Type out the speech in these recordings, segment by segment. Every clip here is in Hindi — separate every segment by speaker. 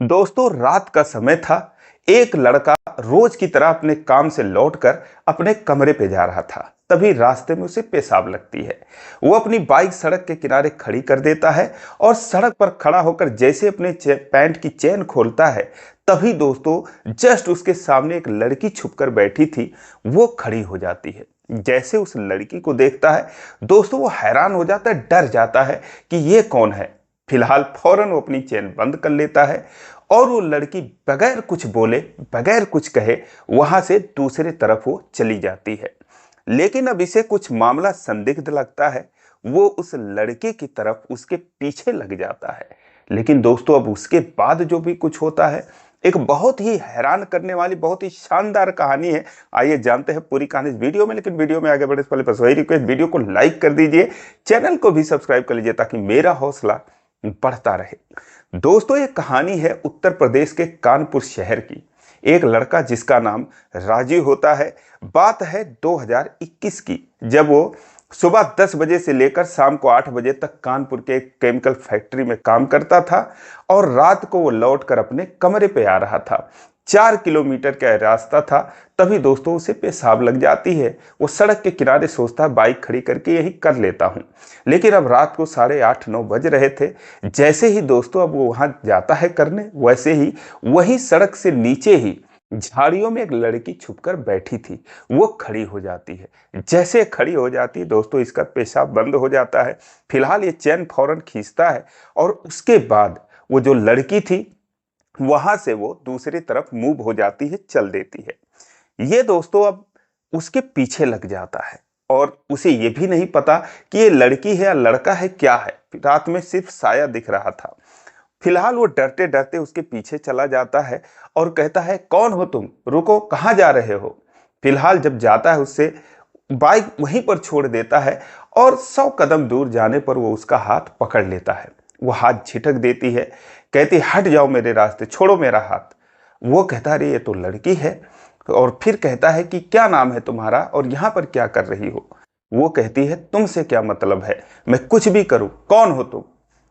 Speaker 1: दोस्तों, रात का समय था। एक लड़का रोज की तरह अपने काम से लौटकर अपने कमरे पे जा रहा था। तभी रास्ते में उसे पेशाब लगती है। वो अपनी बाइक सड़क के किनारे खड़ी कर देता है और सड़क पर खड़ा होकर जैसे अपने पैंट की चेन खोलता है, तभी दोस्तों जस्ट उसके सामने एक लड़की छुपकर बैठी थी। वो खड़ी हो जाती है। जैसे उस लड़की को देखता है, दोस्तों वो हैरान हो जाता है, डर जाता है कि ये कौन है। फिलहाल फौरन वो अपनी चेन बंद कर लेता है और वो लड़की बगैर कुछ बोले, बगैर कुछ कहे वहां से दूसरे तरफ वो चली जाती है। लेकिन अब इसे कुछ मामला संदिग्ध लगता है। वो उस लड़के की तरफ उसके पीछे लग जाता है। लेकिन दोस्तों, अब उसके बाद जो भी कुछ होता है, एक बहुत ही हैरान करने वाली, बहुत ही शानदार कहानी है। आइए जानते हैं पूरी कहानी इस वीडियो में। लेकिन वीडियो में आगे बढ़ने से पहले बस वही रिक्वेस्ट, वीडियो को लाइक कर दीजिए, चैनल को भी सब्सक्राइब कर लीजिए ताकि मेरा हौसला बढ़ता रहे। दोस्तों, ये कहानी है उत्तर प्रदेश के कानपुर शहर की। एक लड़का जिसका नाम राजीव होता है। बात है 2021 की, जब वो सुबह 10 बजे से लेकर शाम को 8 बजे तक कानपुर के एक केमिकल फैक्ट्री में काम करता था और रात को वो लौटकर अपने कमरे पे आ रहा था। 4 किलोमीटर का रास्ता था। तभी दोस्तों उसे पेशाब लग जाती है। वो सड़क के किनारे सोचता है बाइक खड़ी करके यही कर लेता हूँ। लेकिन अब रात को 8:30-9 बज रहे थे। जैसे ही दोस्तों अब वो वहां जाता है करने, वैसे ही वही सड़क से नीचे ही झाड़ियों में एक लड़की छुपकर बैठी थी। वो खड़ी हो जाती है। जैसे खड़ी हो जाती है दोस्तों, इसका पेशाब बंद हो जाता है। फिलहाल ये चैन फौरन खींचता है और उसके बाद वो जो लड़की थी वहां से वो दूसरी तरफ मूव हो जाती है, चल देती है। ये दोस्तों अब उसके पीछे लग जाता है और उसे ये भी नहीं पता कि ये लड़की है या लड़का है, क्या है। रात में सिर्फ साया दिख रहा था। फिलहाल वो डरते डरते उसके पीछे चला जाता है और कहता है, कौन हो तुम, रुको, कहाँ जा रहे हो। फिलहाल जब जाता है उससे बाइक वहीं पर छोड़ देता है और 100 कदम दूर जाने पर वो उसका हाथ पकड़ लेता है। वो हाथ झिटक देती है, कहती हट जाओ मेरे रास्ते, छोड़ो मेरा हाथ। वो कहता अरे ये तो लड़की है। और फिर कहता है कि क्या नाम है तुम्हारा और यहाँ पर क्या कर रही हो। वो कहती है तुमसे क्या मतलब है, मैं कुछ भी करूं, कौन हो तुम।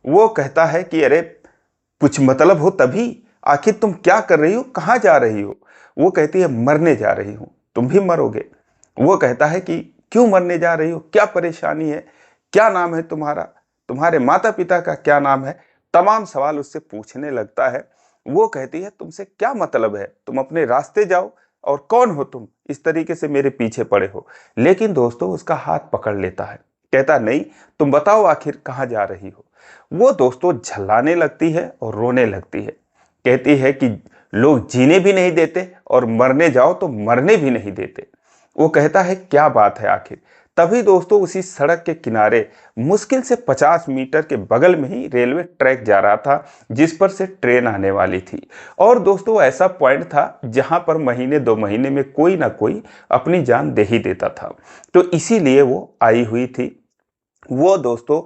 Speaker 1: वो कहता है कि अरे कुछ मतलब हो तभी, आखिर तुम क्या कर रही हो, कहाँ जा रही हो। वो कहती है मरने जा रही हूँ, तुम भी मरोगे। वो कहता है कि क्यों मरने जा रही हो, क्या परेशानी है, क्या नाम है तुम्हारा, तुम्हारे माता पिता का क्या नाम है। तमाम सवाल उससे पूछने लगता है। वो कहती है तुमसे क्या मतलब है, तुम अपने रास्ते जाओ, और कौन हो तुम, इस तरीके से मेरे पीछे पड़े हो। लेकिन दोस्तों उसका हाथ पकड़ लेता है, कहता नहीं, तुम बताओ आखिर कहाँ जा रही हो। वो दोस्तों झल्लाने लगती है और रोने लगती है। कहती है कि लोग जीने भी नहीं देते और मरने जाओ तो मरने भी नहीं देते। वो कहता है क्या बात है आखिर। तभी दोस्तों उसी सड़क के किनारे मुश्किल से 50 मीटर के बगल में ही रेलवे ट्रैक जा रहा था, जिस पर से ट्रेन आने वाली थी। और दोस्तों ऐसा पॉइंट था जहां पर महीने 2 महीने में कोई ना कोई अपनी जान दे ही देता था। तो इसीलिए वो आई हुई थी। वो दोस्तों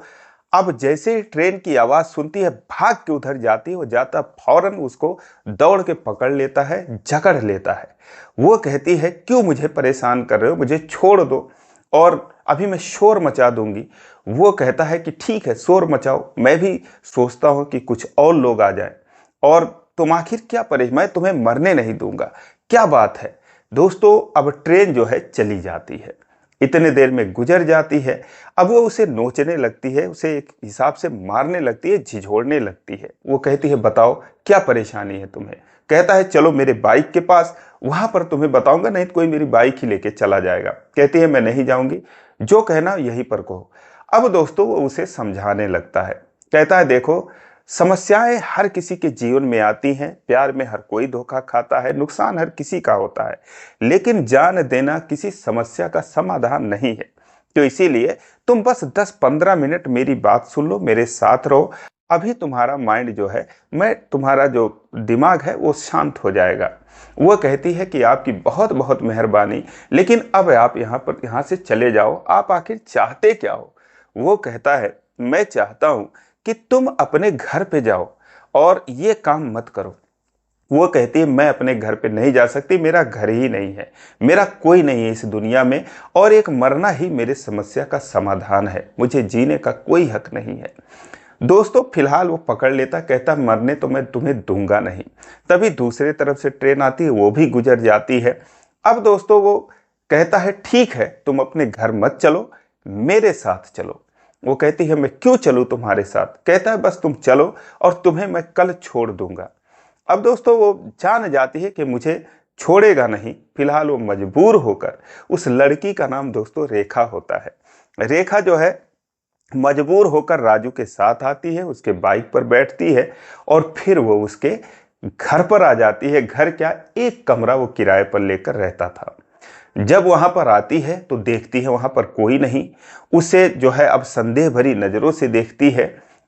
Speaker 1: अब जैसे ही ट्रेन की आवाज सुनती है, भाग के उधर जाती है। वो जाता फौरन उसको दौड़ के पकड़ लेता है, जकड़ लेता है। वो कहती है क्यों मुझे परेशान कर रहे हो, मुझे छोड़ दो और अभी मैं शोर मचा दूंगी। वो कहता है कि ठीक है शोर मचाओ, मैं भी सोचता हूं कि कुछ और लोग आ जाए, और तुम आखिर क्या परेशान, मैं तुम्हें मरने नहीं दूंगा, क्या बात है। दोस्तों अब ट्रेन जो है चली जाती है, इतने देर में गुजर जाती है। अब वो उसे नोचने लगती है, उसे एक हिसाब से मारने लगती है, झिझोड़ने लगती है। वो कहती है बताओ क्या परेशानी है तुम्हें। कहता है चलो मेरे बाइक के पास, वहां पर तुम्हें बताऊंगा, नहीं तो कोई मेरी बाइक ही लेके चला जाएगा। कहती है मैं नहीं जाऊंगी, जो कहना यहीं पर कहो। अब दोस्तों वो उसे समझाने लगता है। कहता है देखो, समस्याएं हर किसी के जीवन में आती हैं, प्यार में हर कोई धोखा खाता है, नुकसान हर किसी का होता है, लेकिन जान देना किसी समस्या का समाधान नहीं है। तो इसीलिए तुम बस 10-15 मिनट मेरी बात सुन लो, मेरे साथ रहो। अभी तुम्हारा माइंड जो है, मैं तुम्हारा जो दिमाग है वो शांत हो जाएगा। वो कहती है कि आपकी बहुत बहुत मेहरबानी, लेकिन अब आप यहाँ से चले जाओ, आप आखिर चाहते क्या हो। वो कहता है मैं चाहता हूँ कि तुम अपने घर पे जाओ और ये काम मत करो। वो कहती है मैं अपने घर पे नहीं जा सकती, मेरा घर ही नहीं है, मेरा कोई नहीं है इस दुनिया में, और एक मरना ही मेरे समस्या का समाधान है, मुझे जीने का कोई हक नहीं है। दोस्तों फिलहाल वो पकड़ लेता, कहता मरने तो मैं तुम्हें दूंगा नहीं। तभी दूसरी तरफ से ट्रेन आती है, वो भी गुजर जाती है। अब दोस्तों वो कहता है ठीक है तुम अपने घर मत चलो, मेरे साथ चलो। वो कहती है मैं क्यों चलूं तुम्हारे साथ? कहता है बस तुम चलो और तुम्हें मैं कल छोड़ दूंगा। अब दोस्तों वो जान जाती है कि मुझे छोड़ेगा नहीं। फिलहाल वो मजबूर होकर, उस लड़की का नाम दोस्तों रेखा होता है, रेखा जो है मजबूर होकर राजू के साथ आती है, उसके बाइक पर बैठती है और फिर वो उसके घर पर आ जाती है। घर क्या, एक कमरा वो किराए पर लेकर रहता था। जब वहां पर आती है तो देखती है वहां पर कोई नहीं। उसे जो है अब संदेह भरी नजरों से देखती है।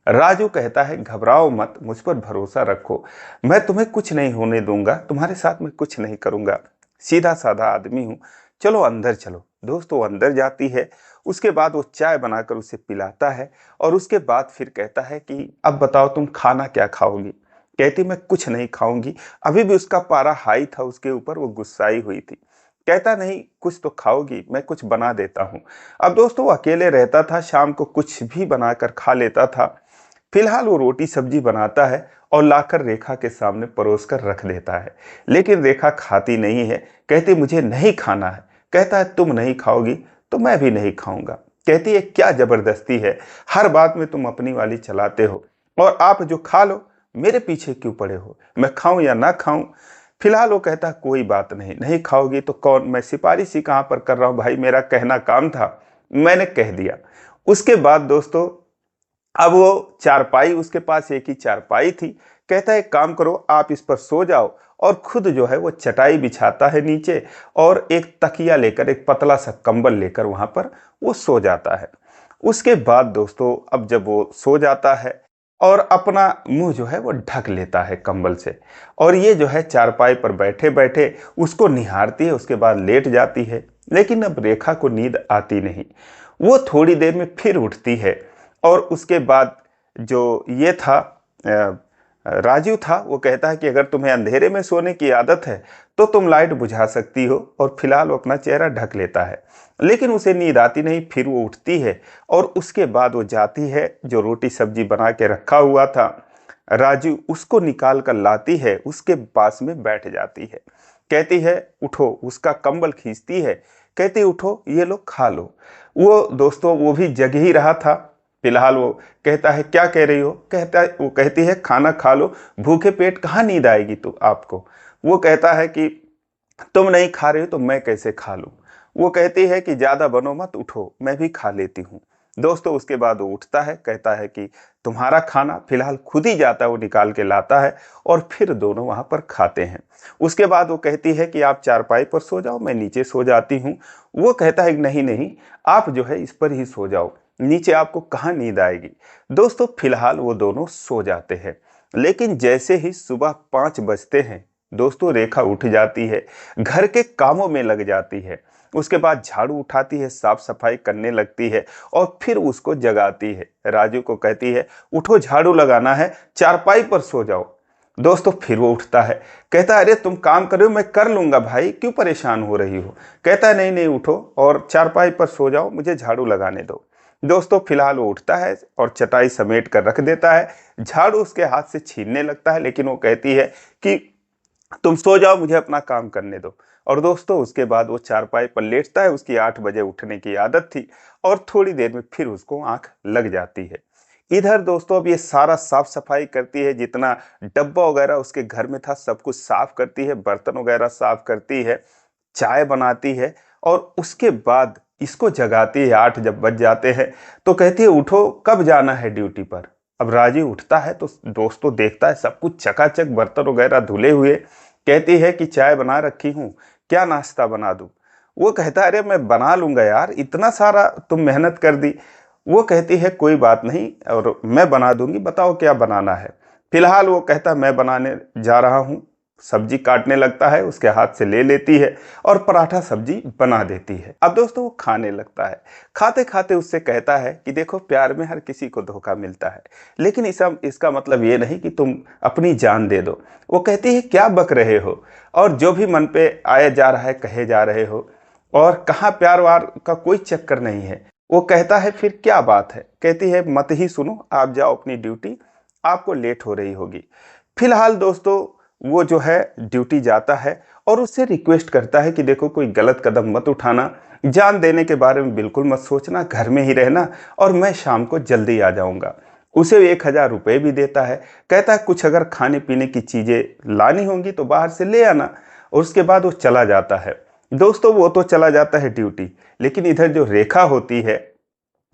Speaker 1: राजू कहता है घबराओ मत, मुझ पर भरोसा रखो, मैं तुम्हें कुछ नहीं होने दूंगा, तुम्हारे साथ मैं कुछ नहीं करूंगा, सीधा साधा आदमी हूं, चलो अंदर चलो। दोस्तों वो अंदर जाती है। उसके बाद वो चाय बनाकर उसे पिलाता है और उसके बाद फिर कहता है कि अब बताओ तुम खाना क्या खाओगी? कहती मैं कुछ नहीं खाऊंगी। अभी भी उसका पारा हाई था उसके ऊपर, वो गुस्साई हुई थी। कहता नहीं कुछ तो खाओगी, मैं कुछ बना देता हूँ। अब दोस्तों वो अकेले रहता था, शाम को कुछ भी बनाकर खा लेता था। फिलहाल वो रोटी सब्जी बनाता है और लाकर रेखा के सामने परोस कर रख देता है, लेकिन रेखा खाती नहीं है। कहती मुझे नहीं खाना है। कहता है तुम नहीं खाओगी तो मैं भी नहीं खाऊंगा। कहती है क्या जबरदस्ती है, हर बात में तुम अपनी वाली चलाते हो, और आप जो खा लो मेरे पीछे क्यों पड़े हो, मैं खाऊं या ना खाऊं? फिलहाल वो कहता कोई बात नहीं, नहीं खाओगी तो कौन, मैं सिफारिश ही कहां पर कर रहा हूं भाई, मेरा कहना काम था, मैंने कह दिया। उसके बाद दोस्तों अब वो चारपाई, उसके पास एक ही चारपाई थी। कहता है एक काम करो आप इस पर सो जाओ, और खुद जो है वो चटाई बिछाता है नीचे और एक तकिया लेकर, एक पतला सा कंबल लेकर वहां पर वो सो जाता है। उसके बाद दोस्तों अब जब वो सो जाता है और अपना मुंह जो है वो ढक लेता है कंबल से, और ये जो है चारपाई पर बैठे बैठे उसको निहारती है, उसके बाद लेट जाती है। लेकिन अब रेखा को नींद आती नहीं। वो थोड़ी देर में फिर उठती है और उसके बाद जो ये था राजू था, वो कहता है कि अगर तुम्हें अंधेरे में सोने की आदत है तो तुम लाइट बुझा सकती हो, और फिलहाल वो अपना चेहरा ढक लेता है। लेकिन उसे नींद आती नहीं। फिर वो उठती है और उसके बाद वो जाती है, जो रोटी सब्जी बना के रखा हुआ था राजू उसको निकाल कर लाती है, उसके पास में बैठ जाती है। कहती है उठो, उसका कंबल खींचती है, कहती उठो ये लो खा लो। वो दोस्तों वो भी जग ही रहा था। फिलहाल वो कहता है क्या कह रही हो? वो कहती है खाना खा लो, भूखे पेट कहाँ नींद आएगी तो आपको? वो कहता है कि तुम नहीं खा रहे हो तो मैं कैसे खा लूं? वो कहती है कि ज्यादा बनो मत, उठो मैं भी खा लेती हूँ। दोस्तों उसके बाद वो उठता है, कहता है कि तुम्हारा खाना, फिलहाल खुद ही जाता है, वो निकाल के लाता है और फिर दोनों वहां पर खाते हैं। उसके बाद वो कहती है कि आप चारपाई पर सो जाओ, मैं नीचे सो जाती हूँ। वो कहता है नहीं नहीं, आप जो है इस पर ही सो जाओ, नीचे आपको कहाँ नींद आएगी। दोस्तों फिलहाल वो दोनों सो जाते हैं। लेकिन जैसे ही सुबह 5 बजते हैं दोस्तों रेखा उठ जाती है, घर के कामों में लग जाती है। उसके बाद झाड़ू उठाती है, साफ सफाई करने लगती है और फिर उसको जगाती है। राजू को कहती है उठो झाड़ू लगाना है, चारपाई पर सो जाओ। दोस्तों फिर वो उठता है, कहता है अरे तुम काम कर रहे हो, मैं कर लूंगा भाई, क्यों परेशान हो रही हो? कहता है नहीं नहीं उठो और चारपाई पर सो जाओ, मुझे झाड़ू लगाने दो। दोस्तों फिलहाल वो उठता है और चटाई समेट कर रख देता है, झाड़ू उसके हाथ से छीनने लगता है, लेकिन वो कहती है कि तुम सो जाओ, मुझे अपना काम करने दो। और दोस्तों उसके बाद वो चारपाई पर लेटता है। उसकी 8 बजे उठने की आदत थी और थोड़ी देर में फिर उसको आंख लग जाती है। इधर दोस्तों अब ये सारा साफ सफाई करती है, जितना डब्बा वगैरह उसके घर में था सब कुछ साफ करती है, बर्तन वगैरह साफ करती है, चाय बनाती है और उसके बाद इसको जगाती है। 8 जब बज जाते हैं तो कहती है उठो, कब जाना है ड्यूटी पर? अब राजीव उठता है तो दोस्तों देखता है सब कुछ चकाचक, बर्तन वगैरह धुले हुए। कहती है कि चाय बना रखी हूँ, क्या नाश्ता बना दूं? वो कहता है अरे मैं बना लूंगा यार, इतना सारा तुम मेहनत कर दी। वो कहती है कोई बात नहीं और मैं बना दूंगी, बताओ क्या बनाना है। फिलहाल वो कहता मैं बनाने जा रहा हूँ। सब्जी काटने लगता है, उसके हाथ से ले लेती है और पराठा सब्जी बना देती है। अब दोस्तों वो खाने लगता है। खाते खाते उससे कहता है कि देखो प्यार में हर किसी को धोखा मिलता है, लेकिन इसका मतलब ये नहीं कि तुम अपनी जान दे दो। वो कहती है क्या बक रहे हो, और जो भी मन पे आया जा रहा है कहे जा रहे हो, और कहाँ प्यार वार का कोई चक्कर नहीं है। वो कहता है फिर क्या बात है? कहती है मत ही सुनो, आप जाओ अपनी ड्यूटी, आपको लेट हो रही होगी। फिलहाल दोस्तों वो जो है ड्यूटी जाता है और उससे रिक्वेस्ट करता है कि देखो कोई गलत कदम मत उठाना, जान देने के बारे में बिल्कुल मत सोचना, घर में ही रहना और मैं शाम को जल्दी आ जाऊंगा। उसे 1000 रुपये भी देता है। कहता है कुछ अगर खाने पीने की चीज़ें लानी होंगी तो बाहर से ले आना, और उसके बाद वो चला जाता है। दोस्तों वो तो चला जाता है ड्यूटी, लेकिन इधर जो रेखा होती है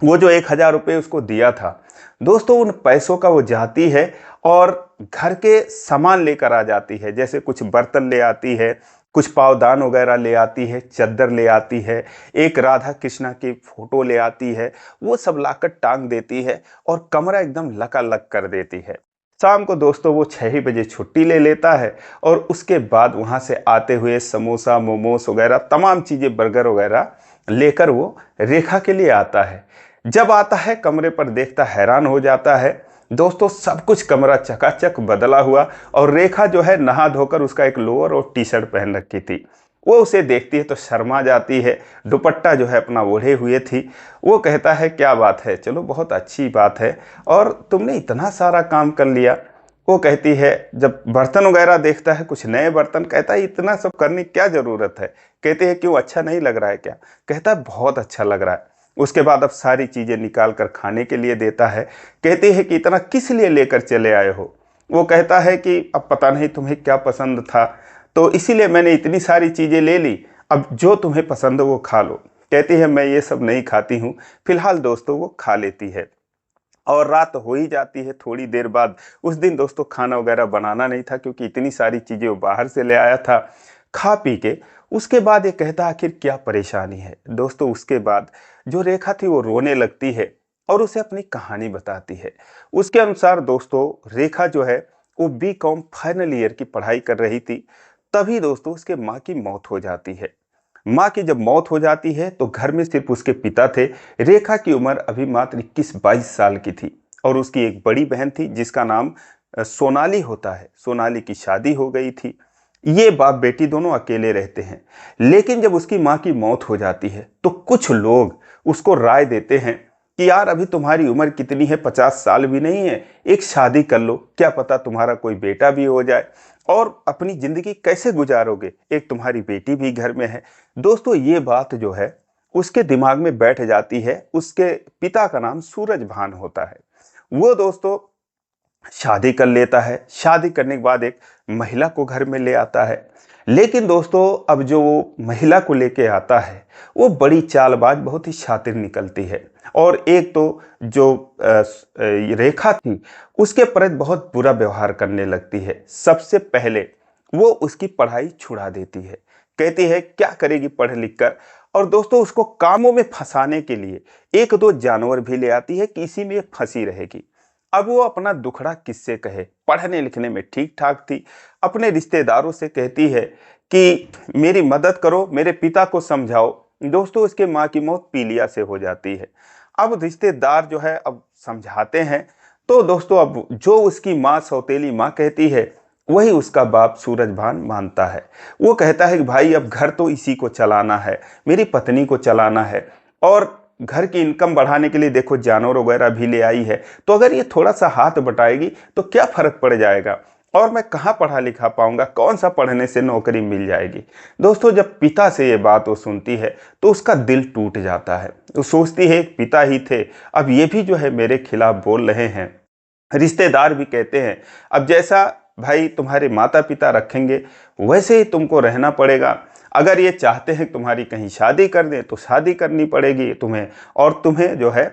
Speaker 1: वो जो 1000 रुपये उसको दिया था, दोस्तों उन पैसों का वो जाती है और घर के सामान लेकर आ जाती है। जैसे कुछ बर्तन ले आती है, कुछ पावदान वगैरह ले आती है, चद्दर ले आती है, एक राधा कृष्णा की फोटो ले आती है, वो सब लाकर टांग देती है और कमरा एकदम लकालक कर देती है। शाम को दोस्तों वो 6 ही बजे छुट्टी ले लेता है और उसके बाद वहाँ से आते हुए समोसा मोमोस वगैरह तमाम चीज़ें बर्गर वगैरह लेकर वो रेखा के लिए आता है। जब आता है कमरे पर देखता हैरान हो जाता है। दोस्तों सब कुछ कमरा चकाचक बदला हुआ और रेखा जो है नहा धोकर उसका एक लोअर और टी शर्ट पहन रखी थी। वो उसे देखती है तो शर्मा जाती है, दुपट्टा जो है अपना ओढ़े हुए थी। वो कहता है क्या बात है, चलो बहुत अच्छी बात है और तुमने इतना सारा काम कर लिया। वो कहती है, जब बर्तन वगैरह देखता है कुछ नए बर्तन, कहता है इतना सब करने की क्या ज़रूरत है। कहते हैं क्यों, अच्छा नहीं लग रहा है क्या? कहता है बहुत अच्छा लग रहा है। उसके बाद अब सारी चीज़ें निकाल कर खाने के लिए देता है। कहते हैं कि इतना किस लिए लेकर चले आए हो? वो कहता है कि अब पता नहीं तुम्हें क्या पसंद था, तो इसीलिए मैंने इतनी सारी चीज़ें ले ली, अब जो तुम्हें पसंद हो वो खा लो। कहती है मैं ये सब नहीं खाती हूँ। फिलहाल दोस्तों वो खा लेती है और रात हो ही जाती है थोड़ी देर बाद। उस दिन दोस्तों खाना वगैरह बनाना नहीं था क्योंकि इतनी सारी चीज़ें वो बाहर से ले आया था। खा पी के उसके बाद ये कहता आखिर क्या परेशानी है। दोस्तों उसके बाद जो रेखा थी वो रोने लगती है और उसे अपनी कहानी बताती है। उसके अनुसार दोस्तों रेखा जो है वो बीकॉम फाइनल ईयर की पढ़ाई कर रही थी। तभी दोस्तों उसके माँ की मौत हो जाती है। माँ की जब मौत हो जाती है तो घर में सिर्फ उसके पिता थे। रेखा की उम्र अभी मात्र 21-22 साल की थी और उसकी एक बड़ी बहन थी जिसका नाम सोनाली होता है। सोनाली की शादी हो गई थी। ये बाप बेटी दोनों अकेले रहते हैं। लेकिन जब उसकी माँ की मौत हो जाती है तो कुछ लोग उसको राय देते हैं कि यार अभी तुम्हारी उम्र कितनी है, 50 साल भी नहीं है, एक शादी कर लो, क्या पता तुम्हारा कोई बेटा भी हो जाए और अपनी जिंदगी कैसे गुजारोगे, एक तुम्हारी बेटी भी घर में है। दोस्तों ये बात जो है उसके दिमाग में बैठ जाती है। उसके पिता का नाम सूरज भान होता है। वो दोस्तों शादी कर लेता है। शादी करने के बाद एक महिला को घर में ले आता है। लेकिन दोस्तों अब जो वो महिला को लेके आता है वो बड़ी चालबाज, बहुत ही शातिर निकलती है और एक तो जो रेखा थी उसके प्रति बहुत बुरा व्यवहार करने लगती है। सबसे पहले वो उसकी पढ़ाई छुड़ा देती है। कहती है क्या करेगी पढ़ लिख कर, और दोस्तों उसको कामों में फंसाने के लिए एक दो जानवर भी ले आती है कि इसी में फंसी रहेगी। अब वो अपना दुखड़ा किससे कहे, पढ़ने लिखने में ठीक ठाक थी। अपने रिश्तेदारों से कहती है कि मेरी मदद करो, मेरे पिता को समझाओ। दोस्तों इसके माँ की मौत पीलिया से हो जाती है। अब रिश्तेदार जो है अब समझाते हैं तो दोस्तों अब जो उसकी माँ सौतेली माँ कहती है वही उसका बाप सूरजभान मानता है। वो कहता है कि भाई अब घर तो इसी को चलाना है, मेरी पत्नी को चलाना है और घर की इनकम बढ़ाने के लिए देखो जानवर वगैरह भी ले आई है, तो अगर ये थोड़ा सा हाथ बटाएगी तो क्या फर्क पड़ जाएगा और मैं कहाँ पढ़ा लिखा पाऊंगा, कौन सा पढ़ने से नौकरी मिल जाएगी। दोस्तों जब पिता से ये बात वो सुनती है तो उसका दिल टूट जाता है। वो सोचती है पिता ही थे, अब ये भी जो है मेरे खिलाफ बोल रहे हैं। रिश्तेदार भी कहते हैं अब जैसा भाई तुम्हारे माता पिता रखेंगे वैसे ही तुमको रहना पड़ेगा। अगर ये चाहते हैं तुम्हारी कहीं शादी कर दें तो शादी करनी पड़ेगी तुम्हें और तुम्हें जो है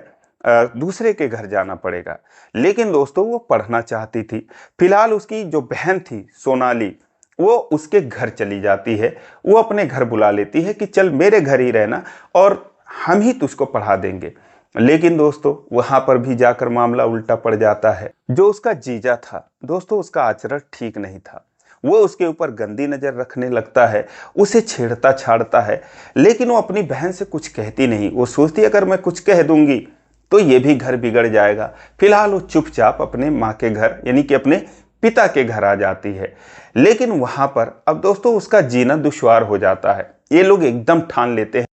Speaker 1: दूसरे के घर जाना पड़ेगा। लेकिन दोस्तों वो पढ़ना चाहती थी। फिलहाल उसकी जो बहन थी सोनाली वो उसके घर चली जाती है। वो अपने घर बुला लेती है कि चल मेरे घर ही रहना और हम ही तुझको पढ़ा देंगे। लेकिन दोस्तों वहां पर भी जाकर मामला उल्टा पड़ जाता है। जो उसका जीजा था दोस्तों उसका आचरण ठीक नहीं था। वो उसके ऊपर गंदी नज़र रखने लगता है, उसे छेड़ता छाड़ता है। लेकिन वो अपनी बहन से कुछ कहती नहीं। वो सोचती अगर मैं कुछ कह दूंगी तो ये भी घर बिगड़ जाएगा। फिलहाल वो चुपचाप अपने माँ के घर यानी कि अपने पिता के घर आ जाती है। लेकिन वहां पर अब दोस्तों उसका जीना दुश्वार हो जाता है। ये लोग एकदम ठान लेते हैं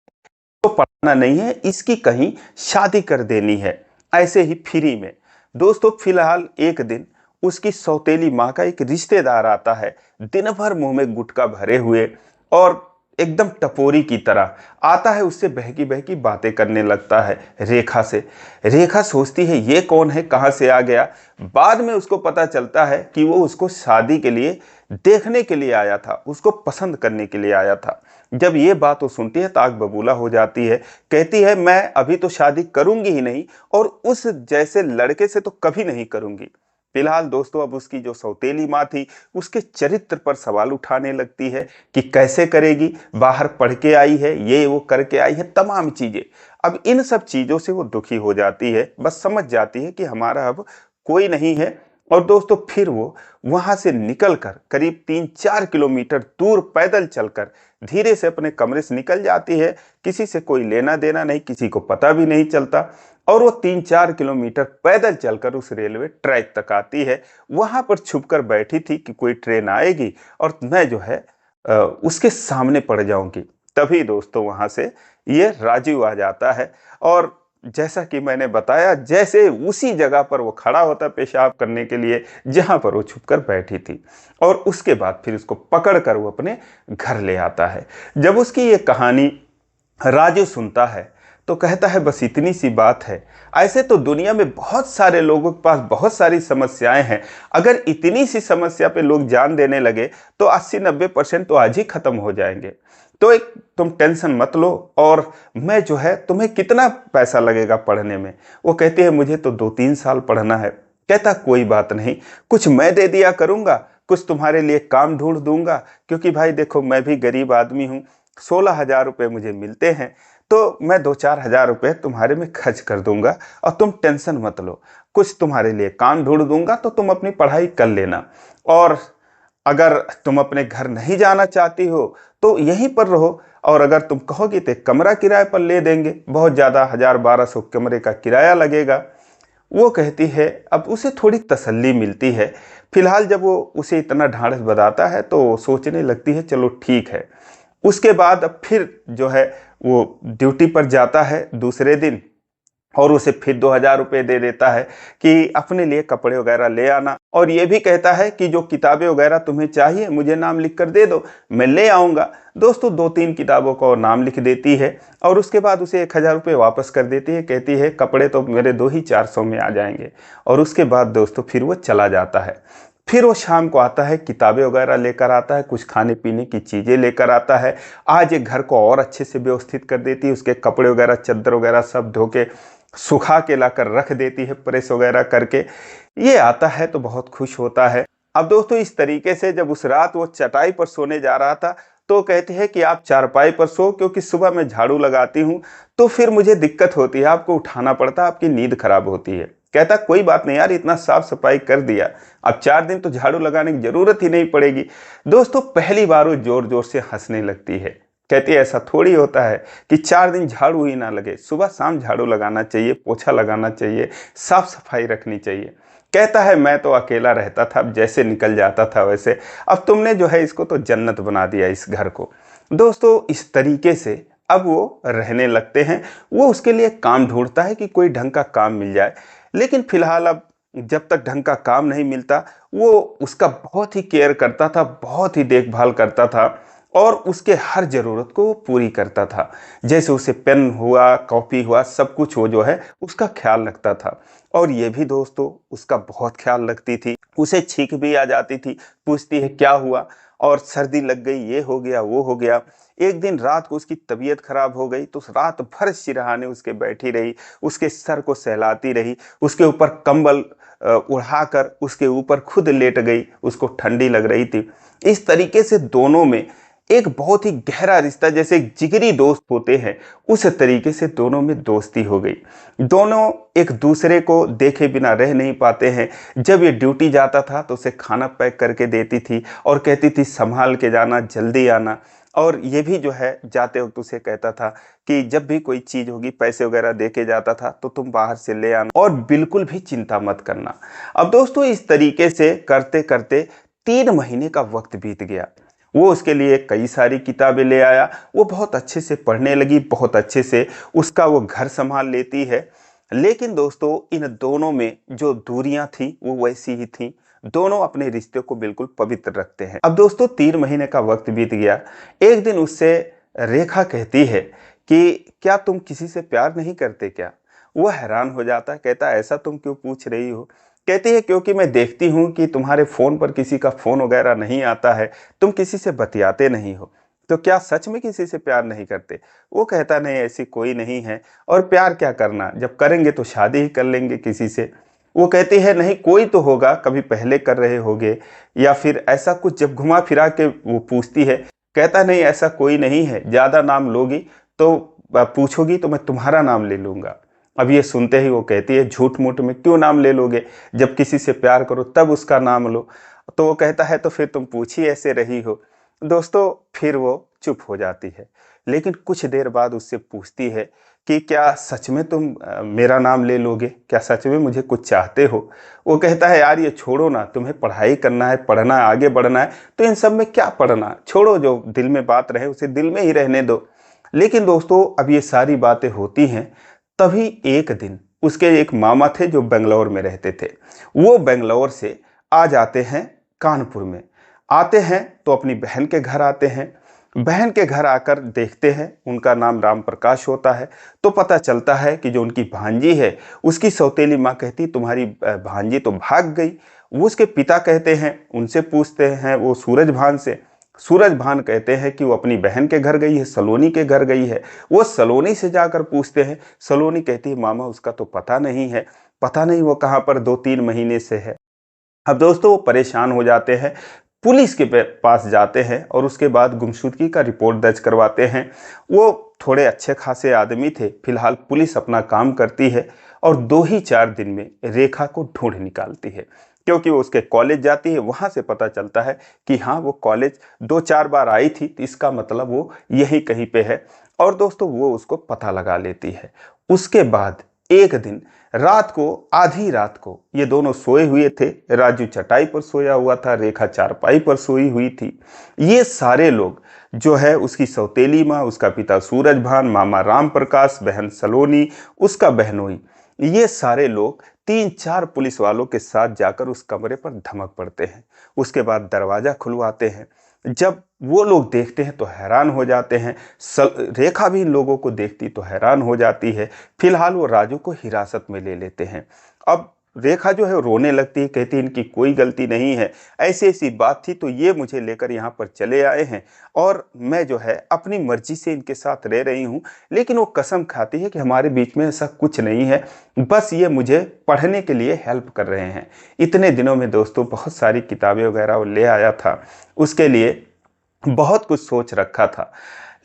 Speaker 1: तो पढ़ना नहीं है, इसकी कहीं शादी कर देनी है, ऐसे ही फ्री में। दोस्तों फिलहाल एक दिन उसकी सौतेली माँ का एक रिश्तेदार आता है, दिन भर मुंह में गुटखा भरे हुए और एकदम टपोरी की तरह आता है। उससे बहकी बहकी बातें करने लगता है रेखा से। रेखा सोचती है ये कौन है, कहाँ से आ गया। बाद में उसको पता चलता है कि वो उसको शादी के लिए देखने के लिए आया था, उसको पसंद करने के लिए आया था। जब ये बात वो सुनती है तो आग बबूला हो जाती है। कहती है मैं अभी तो शादी करूंगी ही नहीं और उस जैसे लड़के से तो कभी नहीं करूंगी। फिलहाल दोस्तों अब उसकी जो सौतेली माँ थी उसके चरित्र पर सवाल उठाने लगती है कि कैसे करेगी, बाहर पढ़ के आई है, ये वो करके आई है, तमाम चीजें। अब इन सब चीजों से वो दुखी हो जाती है, बस समझ जाती है कि हमारा अब कोई नहीं है। और दोस्तों फिर वो वहां से निकलकर करीब 3-4 किलोमीटर दूर पैदल चलकर धीरे से अपने कमरे से निकल जाती है। किसी से कोई लेना देना नहीं, किसी को पता भी नहीं चलता। और वो 3-4 किलोमीटर पैदल चलकर उस रेलवे ट्रैक तक आती है। वहां पर छुपकर बैठी थी कि कोई ट्रेन आएगी और मैं जो है उसके सामने पड़ जाऊंगी। तभी दोस्तों वहां से ये राजू आ जाता है और जैसा कि मैंने बताया, जैसे उसी जगह पर वो खड़ा होता पेशाब करने के लिए जहां पर वो छुपकर बैठी थी। और उसके बाद फिर उसको पकड़कर वो अपने घर ले आता है। जब उसकी ये कहानी राजू सुनता है तो कहता है बस इतनी सी बात है। ऐसे तो दुनिया में बहुत सारे लोगों के पास बहुत सारी समस्याएं हैं। अगर इतनी सी समस्या पे लोग जान देने लगे तो 80-90% तो आज ही खत्म हो जाएंगे। तो एक तुम टेंशन मत लो, और मैं जो है तुम्हें कितना पैसा लगेगा पढ़ने में। वो कहती है मुझे तो 2-3 साल पढ़ना है। कहता कोई बात नहीं, कुछ मैं दे दिया करूंगा, कुछ तुम्हारे लिए काम ढूंढ दूंगा, क्योंकि भाई देखो मैं भी गरीब आदमी हूँ। 16,000 रुपये मुझे मिलते हैं तो मैं 2-4 हजार रुपये तुम्हारे में खर्च कर दूंगा और तुम टेंशन मत लो। कुछ तुम्हारे लिए काम ढूंढ दूंगा तो तुम अपनी पढ़ाई कर लेना। और अगर तुम अपने घर नहीं जाना चाहती हो तो यहीं पर रहो, और अगर तुम कहोगी तो कमरा किराए पर ले देंगे, बहुत ज़्यादा 1000-1200 कमरे का किराया लगेगा। वो कहती है, अब उसे थोड़ी तसल्ली मिलती है। फिलहाल जब वो उसे इतना ढांढस बंधाता है तो सोचने लगती है चलो ठीक है। उसके बाद अब फिर जो है वो ड्यूटी पर जाता है दूसरे दिन, और उसे फिर 2,000 रुपये दे देता है कि अपने लिए कपड़े वगैरह ले आना। और ये भी कहता है कि जो किताबें वगैरह तुम्हें चाहिए मुझे नाम लिख कर दे दो, मैं ले आऊँगा। दोस्तों 2-3 किताबों का नाम लिख देती है और उसके बाद उसे 1,000 रुपये वापस कर देती है। कहती है कपड़े तो मेरे 2 ही 400 में आ जाएंगे। और उसके बाद दोस्तों फिर वो चला जाता है। फिर वो शाम को आता है, किताबें वगैरह लेकर आता है, कुछ खाने पीने की चीज़ें लेकर आता है। आज एक घर को और अच्छे से व्यवस्थित कर देती है, उसके कपड़े वगैरह चादर वगैरह सब धो के सुखा के लाकर रख देती है प्रेस वगैरह करके। ये आता है तो बहुत खुश होता है। अब दोस्तों इस तरीके से जब उस रात वो चटाई पर सोने जा रहा था तो कहती है कि आप चारपाई पर सो, क्योंकि सुबह मैं झाड़ू लगाती हूँ तो फिर मुझे दिक्कत होती है, आपको उठाना पड़ता है, आपकी नींद खराब होती है। कहता कोई बात नहीं यार, इतना साफ सफाई कर दिया, अब 4 दिन तो झाड़ू लगाने की जरूरत ही नहीं पड़ेगी। दोस्तों पहली बार वो जोर जोर से हंसने लगती है। कहती है ऐसा थोड़ी होता है कि 4 दिन झाड़ू ही ना लगे, सुबह शाम झाड़ू लगाना चाहिए, पोछा लगाना चाहिए, साफ सफाई रखनी चाहिए। कहता है मैं तो अकेला रहता था, अब जैसे निकल जाता था वैसे, अब तुमने जो है इसको तो जन्नत बना दिया इस घर को। दोस्तों इस तरीके से अब वो रहने लगते हैं। वो उसके लिए काम ढूंढता है कि कोई ढंग का काम मिल जाए, लेकिन फिलहाल अब जब तक ढंग का काम नहीं मिलता वो उसका बहुत ही केयर करता था, बहुत ही देखभाल करता था और उसके हर ज़रूरत को वो पूरी करता था। जैसे उसे पेन हुआ, कॉपी हुआ, सब कुछ वो जो है उसका ख्याल रखता था। और ये भी दोस्तों उसका बहुत ख्याल रखती थी। उसे छींक भी आ जाती थी, पूछती है क्या हुआ, और सर्दी लग गई, ये हो गया वो हो गया। एक दिन रात को उसकी तबीयत खराब हो गई तो रात भर सिरहाने उसके बैठी रही, उसके सर को सहलाती रही, उसके ऊपर कंबल उड़ाकर उसके ऊपर खुद लेट गई, उसको ठंडी लग रही थी। इस तरीके से दोनों में एक बहुत ही गहरा रिश्ता, जैसे एक जिगरी दोस्त होते हैं उस तरीके से दोनों में दोस्ती हो गई। दोनों एक दूसरे को देखे बिना रह नहीं पाते हैं। जब ये ड्यूटी जाता था तो उसे खाना पैक करके देती थी और कहती थी संभाल के जाना, जल्दी आना। और ये भी जो है जाते वक्त उसे कहता था कि जब भी कोई चीज़ होगी, पैसे वगैरह दे के जाता था, तो तुम बाहर से ले आना और बिल्कुल भी चिंता मत करना। अब दोस्तों इस तरीके से करते करते 3 महीने का वक्त बीत गया। वो उसके लिए कई सारी किताबें ले आया। वो बहुत अच्छे से पढ़ने लगी, बहुत अच्छे से उसका वो घर संभाल लेती है। लेकिन दोस्तों इन दोनों में जो दूरियां थी वो वैसी ही थी। दोनों अपने रिश्ते को बिल्कुल पवित्र रखते हैं। अब दोस्तों 3 महीने का वक्त बीत गया। एक दिन उससे रेखा कहती है कि क्या तुम किसी से प्यार नहीं करते क्या? वो हैरान हो जाता है, कहता है ऐसा तुम क्यों पूछ रही हो? कहती है क्योंकि मैं देखती हूँ कि तुम्हारे फ़ोन पर किसी का फ़ोन वगैरह नहीं आता है, तुम किसी से बतियाते नहीं हो, तो क्या सच में किसी से प्यार नहीं करते? वो कहता नहीं, ऐसी कोई नहीं है, और प्यार क्या करना, जब करेंगे तो शादी ही कर लेंगे किसी से। वो कहती है नहीं, कोई तो होगा, कभी पहले कर रहे होगे या फिर ऐसा कुछ। जब घुमा फिरा के वो पूछती है, कहता नहीं ऐसा कोई नहीं है, ज़्यादा नाम लोगी तो पूछोगी तो मैं तुम्हारा नाम ले लूँगा। अब ये सुनते ही वो कहती है झूठ मूठ में क्यों नाम ले लोगे, जब किसी से प्यार करो तब उसका नाम लो। तो वो कहता है तो फिर तुम पूछ ही ऐसे रही हो। दोस्तों फिर वो चुप हो जाती है, लेकिन कुछ देर बाद उससे पूछती है कि क्या सच में तुम मेरा नाम ले लोगे, क्या सच में मुझे कुछ चाहते हो? वो कहता है यार ये छोड़ो ना, तुम्हें पढ़ाई करना है, पढ़ना है, आगे बढ़ना है, तो इन सब में क्या पढ़ना, छोड़ो, जो दिल में बात रहे उसे दिल में ही रहने दो। लेकिन दोस्तों अब ये सारी बातें होती हैं, तभी एक दिन उसके एक मामा थे जो बेंगलोर में रहते थे। वो बेंगलोर से आ जाते हैं कानपुर में। आते हैं तो अपनी बहन के घर आते हैं। बहन के घर आकर देखते हैं, उनका नाम राम प्रकाश होता है। तो पता चलता है कि जो उनकी भांजी है, उसकी सौतेली माँ कहती तुम्हारी भांजी तो भाग गई। वो उसके पिता कहते हैं, उनसे पूछते हैं वो सूरज भान से। सूरज भान कहते हैं कि वो अपनी बहन के घर गई है, सलोनी के घर गई है। वो सलोनी से जाकर पूछते हैं। सलोनी कहती है मामा उसका तो पता नहीं है, पता नहीं वो कहाँ पर 2-3 महीने से है। अब दोस्तों वो परेशान हो जाते हैं, पुलिस के पास जाते हैं और उसके बाद गुमशुदगी का रिपोर्ट दर्ज करवाते हैं। वो थोड़े अच्छे खासे आदमी थे। फिलहाल पुलिस अपना काम करती है और 2 ही 4 दिन में रेखा को ढूंढ निकालती है, क्योंकि वो उसके कॉलेज जाती है। वहाँ से पता चलता है कि हाँ वो कॉलेज 2-4 बार आई थी, तो इसका मतलब वो यहीं कहीं पे है। और दोस्तों वो उसको पता लगा लेती है। उसके बाद एक दिन रात को, आधी रात को, ये दोनों सोए हुए थे। राजू चटाई पर सोया हुआ था, रेखा चारपाई पर सोई हुई थी। ये सारे लोग जो है, उसकी सौतेली माँ, उसका पिता सूरज भान, मामा राम प्रकाश, बहन सलोनी, उसका बहनोई, ये सारे लोग 3-4 पुलिस वालों के साथ जाकर उस कमरे पर धमक पड़ते हैं। उसके बाद दरवाज़ा खुलवाते हैं। जब वो लोग देखते हैं तो हैरान हो जाते हैं। रेखा भी इन लोगों को देखती तो हैरान हो जाती है। फिलहाल वो राजू को हिरासत में ले लेते हैं। अब रेखा जो है रोने लगती है, कहती है इनकी कोई गलती नहीं है, ऐसी ऐसी बात थी तो ये मुझे लेकर यहाँ पर चले आए हैं और मैं जो है अपनी मर्जी से इनके साथ रह रही हूँ। लेकिन वो कसम खाती है कि हमारे बीच में ऐसा कुछ नहीं है, बस ये मुझे पढ़ने के लिए हेल्प कर रहे हैं। इतने दिनों में दोस्तों बहुत सारी किताबें वगैरह वो ले आया था, उसके लिए बहुत कुछ सोच रखा था।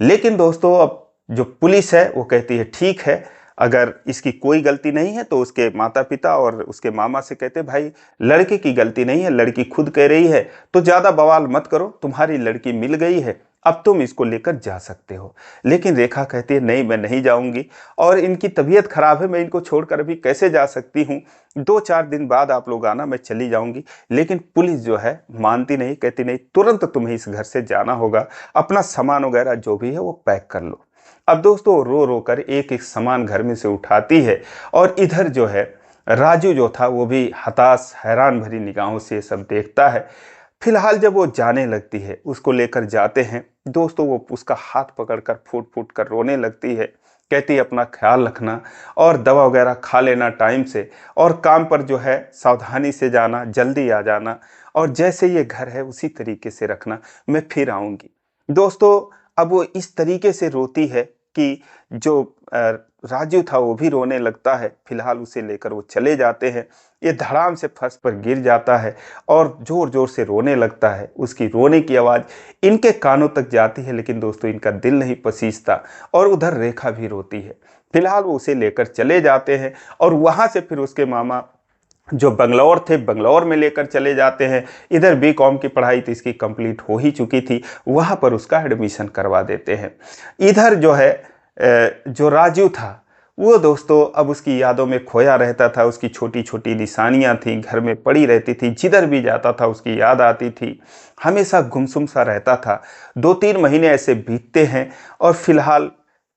Speaker 1: लेकिन दोस्तों अब जो पुलिस है वो कहती है ठीक है, अगर इसकी कोई गलती नहीं है तो उसके माता पिता और उसके मामा से कहते भाई लड़के की गलती नहीं है, लड़की खुद कह रही है, तो ज़्यादा बवाल मत करो, तुम्हारी लड़की मिल गई है, अब तुम इसको लेकर जा सकते हो। लेकिन रेखा कहती है नहीं मैं नहीं जाऊंगी, और इनकी तबीयत खराब है, मैं इनको छोड़कर अभी कैसे जा सकती हूँ, 2-4 दिन बाद आप लोग आना, मैं चली जाऊंगी। लेकिन पुलिस जो है मानती नहीं, कहती नहीं तुरंत तुम्हें इस घर से जाना होगा, अपना सामान वगैरह जो भी है वो पैक कर लो। अब दोस्तों रो रो कर एक एक सामान घर में से उठाती है, और इधर जो है राजू जो था वो भी हताश हैरान भरी निगाहों से सब देखता है। फिलहाल जब वो जाने लगती है, उसको लेकर जाते हैं दोस्तों, वो उसका हाथ पकड़कर फूट फूट कर रोने लगती है। कहती है अपना ख्याल रखना और दवा वगैरह खा लेना टाइम से, और काम पर जो है सावधानी से जाना, जल्दी आ जाना, और जैसे ये घर है उसी तरीके से रखना, मैं फिर आऊँगी। दोस्तों अब वो इस तरीके से रोती है कि जो राजू था वो भी रोने लगता है। फिलहाल उसे लेकर वो चले जाते हैं। ये धड़ाम से फर्श पर गिर जाता है और जोर जोर से रोने लगता है। उसकी रोने की आवाज़ इनके कानों तक जाती है, लेकिन दोस्तों इनका दिल नहीं पसीजता, और उधर रेखा भी रोती है। फिलहाल वो उसे लेकर चले जाते हैं और वहाँ से फिर उसके मामा जो बंगलौर थे, बंगलौर में लेकर चले जाते हैं। इधर बीकॉम की पढ़ाई तो इसकी कंप्लीट हो ही चुकी थी, वहाँ पर उसका एडमिशन करवा देते हैं। इधर जो है जो राजू था वो दोस्तों अब उसकी यादों में खोया रहता था। उसकी छोटी छोटी निशानियां थीं, घर में पड़ी रहती थी, जिधर भी जाता था उसकी याद आती थी, हमेशा गुमसुम सा रहता था। 2-3 महीने ऐसे बीतते हैं और फिलहाल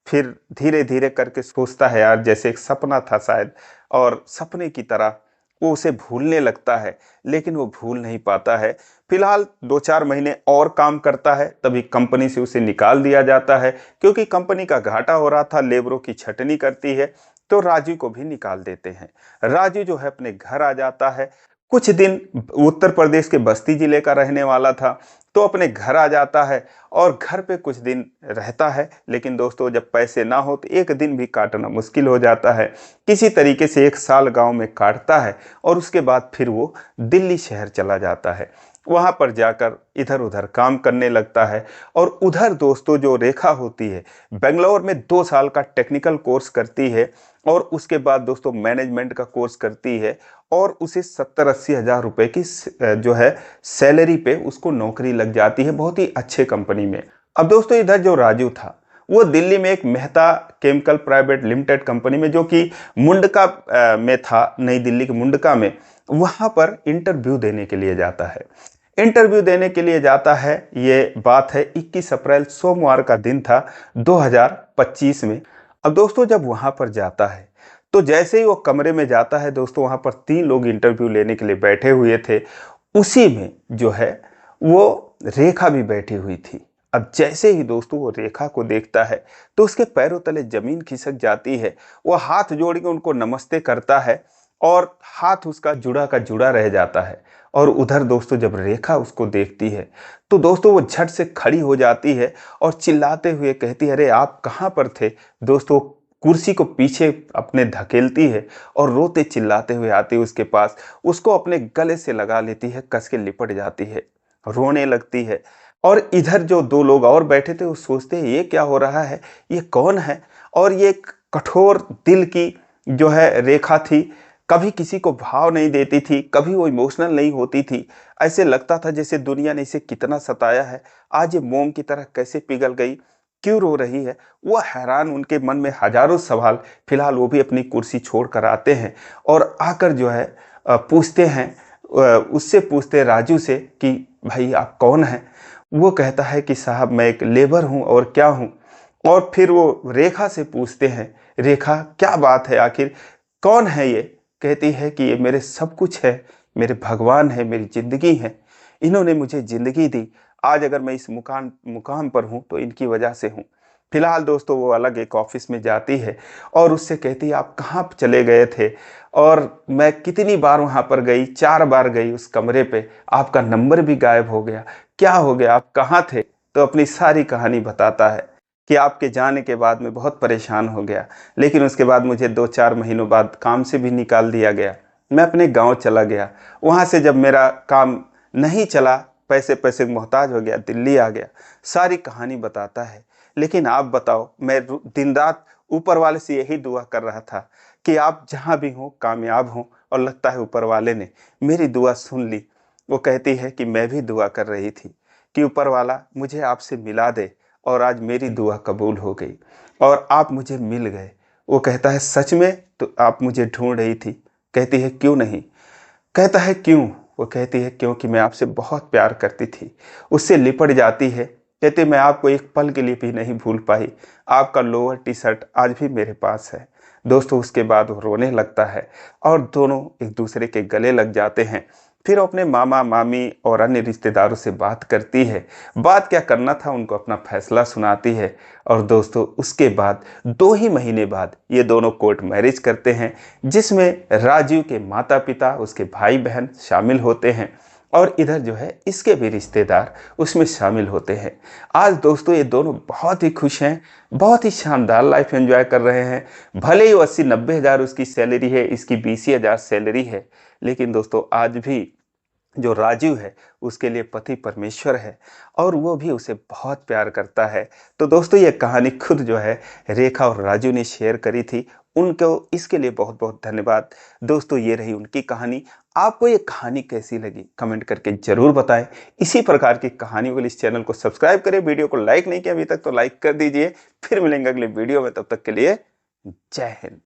Speaker 1: फिर धीरे धीरे करके सोचता है यार जैसे एक सपना था शायद, और सपने की तरह वो उसे भूलने लगता है, लेकिन वो भूल नहीं पाता है। फिलहाल 2-4 महीने और काम करता है, तभी कंपनी से उसे निकाल दिया जाता है, क्योंकि कंपनी का घाटा हो रहा था, लेबरों की छटनी करती है, तो राजू को भी निकाल देते हैं। राजू जो है अपने घर आ जाता है। कुछ दिन उत्तर प्रदेश के बस्ती जिले का रहने वाला था, तो अपने घर आ जाता है और घर पे कुछ दिन रहता है। लेकिन दोस्तों जब पैसे ना हो तो एक दिन भी काटना मुश्किल हो जाता है। किसी तरीके से 1 साल गांव में काटता है और उसके बाद फिर वो दिल्ली शहर चला जाता है। वहां पर जाकर इधर उधर काम करने लगता है। और उधर दोस्तों जो रेखा होती है, बेंगलोर में 2 साल का टेक्निकल कोर्स करती है और उसके बाद दोस्तों मैनेजमेंट का कोर्स करती है, और उसे 70-80 हज़ार रुपए की जो है सैलरी पे उसको नौकरी लग जाती है, बहुत ही अच्छे कंपनी में। अब दोस्तों इधर जो राजू था वो दिल्ली में एक Mehta chemical private limited company में, जो कि मुंडका में था, नई दिल्ली के मुंडका में, वहां पर इंटरव्यू देने के लिए जाता है। इंटरव्यू देने के लिए जाता है, ये बात है 21 अप्रैल सोमवार का दिन था 2025 में। अब दोस्तों जब वहां पर जाता है तो जैसे ही वो कमरे में जाता है दोस्तों, वहां पर 3 लोग इंटरव्यू लेने के लिए बैठे हुए थे। उसी में जो है वो रेखा भी बैठी हुई थी। अब जैसे ही दोस्तों वो रेखा को देखता है तो उसके पैरों तले जमीन खिसक जाती है। वो हाथ जोड़ के उनको नमस्ते करता है और हाथ उसका जुड़ा का जुड़ा रह जाता है। और उधर दोस्तों जब रेखा उसको देखती है तो दोस्तों वो झट से खड़ी हो जाती है और चिल्लाते हुए कहती है, अरे आप कहाँ पर थे। दोस्तों कुर्सी को पीछे अपने धकेलती है और रोते चिल्लाते हुए आती है उसके पास, उसको अपने गले से लगा लेती है, कस के लिपट जाती है, रोने लगती है। और इधर जो 2 लोग और बैठे थे वो सोचते हैं ये क्या हो रहा है, ये कौन है। और ये एक कठोर दिल की जो है रेखा थी, कभी किसी को भाव नहीं देती थी, कभी वो इमोशनल नहीं होती थी। ऐसे लगता था जैसे दुनिया ने इसे कितना सताया है, आज ये मोम की तरह कैसे पिघल गई, क्यों रो रही है। वो हैरान, उनके मन में हजारों सवाल। फिलहाल वो भी अपनी कुर्सी छोड़ कर आते हैं और आकर जो है पूछते हैं, उससे पूछते हैं राजू से कि भाई आप कौन हैं। वो कहता है कि साहब मैं एक लेबर हूँ और क्या हूँ। और फिर वो रेखा से पूछते हैं, रेखा क्या बात है, आखिर कौन है ये। कहती है कि ये मेरे सब कुछ है, मेरे भगवान है, मेरी जिंदगी है, इन्होंने मुझे जिंदगी दी। आज अगर मैं इस मुकाम मुकाम पर हूँ तो इनकी वजह से हूँ। फिलहाल दोस्तों वो अलग एक ऑफिस में जाती है और उससे कहती है आप कहाँ चले गए थे, और मैं कितनी बार वहाँ पर गई, 4 बार गई उस कमरे पे, आपका नंबर भी गायब हो गया, क्या हो गया, आप कहाँ थे। तो अपनी सारी कहानी बताता है कि आपके जाने के बाद मैं बहुत परेशान हो गया, लेकिन उसके बाद मुझे 2-4 महीनों बाद काम से भी निकाल दिया गया। मैं अपने गांव चला गया, वहाँ से जब मेरा काम नहीं चला, पैसे पैसे मोहताज हो गया, दिल्ली आ गया। सारी कहानी बताता है। लेकिन आप बताओ, मैं दिन रात ऊपर वाले से यही दुआ कर रहा था कि आप जहाँ भी हों कामयाब हों, और लगता है ऊपर वाले ने मेरी दुआ सुन ली। वो कहती है कि मैं भी दुआ कर रही थी कि ऊपर वाला मुझे आपसे मिला दे, और आज मेरी दुआ कबूल हो गई और आप मुझे मिल गए। वो कहता है सच में, तो आप मुझे ढूंढ रही थी। कहती है क्यों नहीं। कहता है क्यों। वो कहती है क्योंकि मैं आपसे बहुत प्यार करती थी। उससे लिपट जाती है, कहती मैं आपको एक पल के लिए भी नहीं भूल पाई, आपका लोअर टी शर्ट आज भी मेरे पास है। दोस्तों उसके बाद वो रोने लगता है और दोनों एक दूसरे के गले लग जाते हैं। फिर वो अपने मामा मामी और अन्य रिश्तेदारों से बात करती है, बात क्या करना था उनको अपना फैसला सुनाती है। और दोस्तों उसके बाद 2 ही महीने बाद ये दोनों कोर्ट मैरिज करते हैं, जिसमें राजीव के माता पिता, उसके भाई बहन शामिल होते हैं, और इधर जो है इसके भी रिश्तेदार उसमें शामिल होते हैं। आज दोस्तों ये दोनों बहुत ही खुश हैं, बहुत ही शानदार लाइफ एंजॉय कर रहे हैं। भले ही 80-90 हज़ार उसकी सैलरी है, इसकी 20,000 सैलरी है, लेकिन दोस्तों आज भी जो राजीव है उसके लिए पति परमेश्वर है, और वो भी उसे बहुत प्यार करता है। तो दोस्तों ये कहानी खुद जो है रेखा और राजू ने शेयर करी थी, उनको इसके लिए बहुत बहुत धन्यवाद। दोस्तों ये रही उनकी कहानी। आपको ये कहानी कैसी लगी कमेंट करके जरूर बताएं। इसी प्रकार की कहानियों के लिए इस चैनल को सब्सक्राइब करें, वीडियो को लाइक नहीं किया अभी तक तो लाइक कर दीजिए। फिर मिलेंगे अगले वीडियो में, तब तक के लिए जय हिंद।